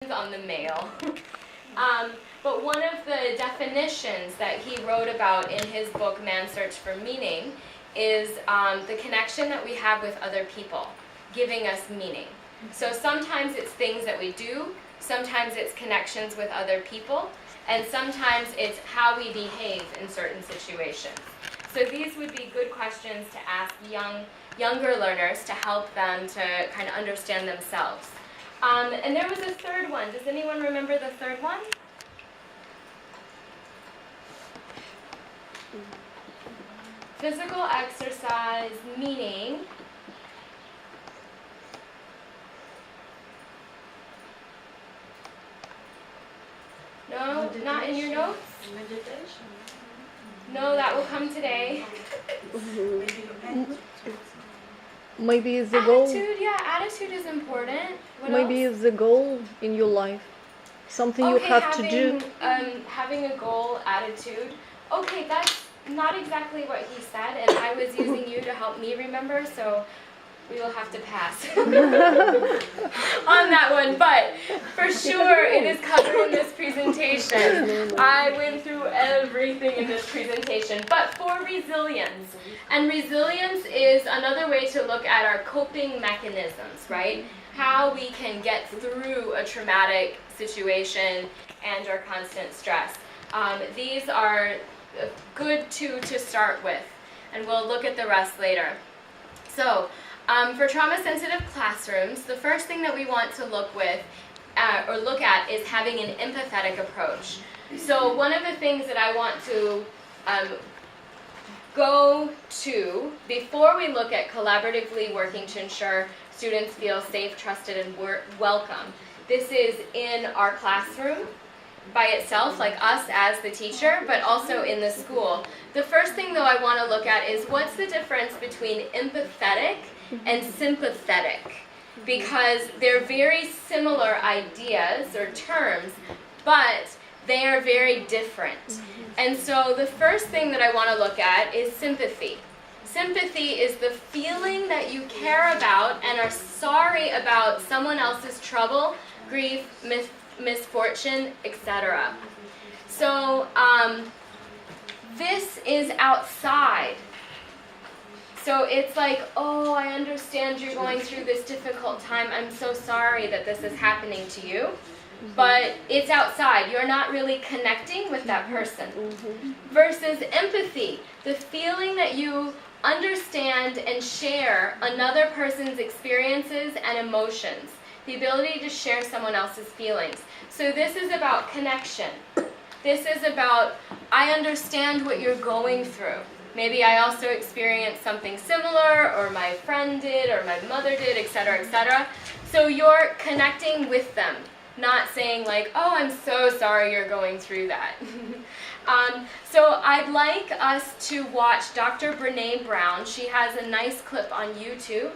depends on the male. But one of the definitions that he wrote about in his book, Man's Search for Meaning, is the connection that we have with other people, giving us meaning. So sometimes it's things that we do, sometimes it's connections with other people, and sometimes it's how we behave in certain situations. So these would be good questions to ask younger learners to help them to kind of understand themselves. And there was a third one. Does anyone remember the third one? Physical exercise, meaning. No, meditation. Not in your notes? Meditation. No, that will come today. Maybe it's the goal. Attitude, yeah, attitude is important. What Maybe else? it's the goal in your life. Something you have to do. Having a goal, attitude. Okay, that's not exactly what he said, and I was using you to help me remember, so we will have to pass on that one. But for sure, it is covered in this presentation. I went through everything in this presentation. But for resilience, and resilience is another way to look at our coping mechanisms, right? How we can get through a traumatic situation and our constant stress. These are good to start with, and we'll look at the rest later. So, for trauma-sensitive classrooms, the first thing that we want to look at is having an empathetic approach. So one of the things that I want to go to before we look at collaboratively working to ensure students feel safe, trusted, and welcome. This is in our classroom by itself, like us as the teacher, but also in the school. The first thing, though, I want to look at is what's the difference between empathetic and sympathetic, because they're very similar ideas or terms, but they are very different. And so the first thing that I want to look at is sympathy. Sympathy is the feeling that you care about and are sorry about someone else's trouble, grief, misfortune, etc. So this is outside. So it's like, oh, I understand you're going through this difficult time. I'm so sorry that this is happening to you. But it's outside. You're not really connecting with that person. Versus empathy, the feeling that you understand and share another person's experiences and emotions. The ability to share someone else's feelings. So this is about connection. This is about, I understand what you're going through. Maybe I also experienced something similar, or my friend did, or my mother did, etc., etc. So you're connecting with them, not saying like, oh, I'm so sorry you're going through that. So I'd like us to watch Dr. Brené Brown. She has a nice clip on YouTube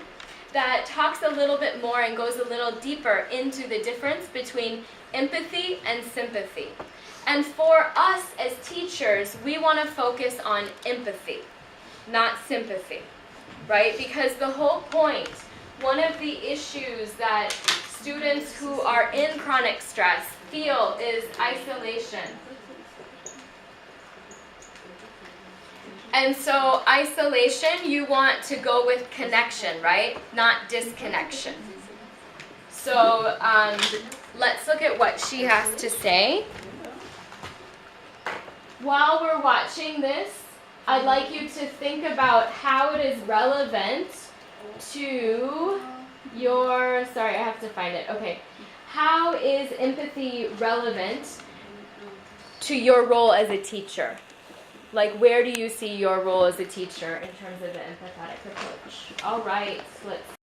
that talks a little bit more and goes a little deeper into the difference between empathy and sympathy. And for us as teachers, we want to focus on empathy, not sympathy, right? Because the whole point, one of the issues that students who are in chronic stress feel is isolation. And so isolation, you want to go with connection, right? Not disconnection. So let's look at what she has to say. While we're watching this, I'd like you to think about how it is relevant to your, sorry, I have to find it. Okay. How is empathy relevant to your role as a teacher? Like, where do you see your role as a teacher in terms of the empathetic approach? All right, let's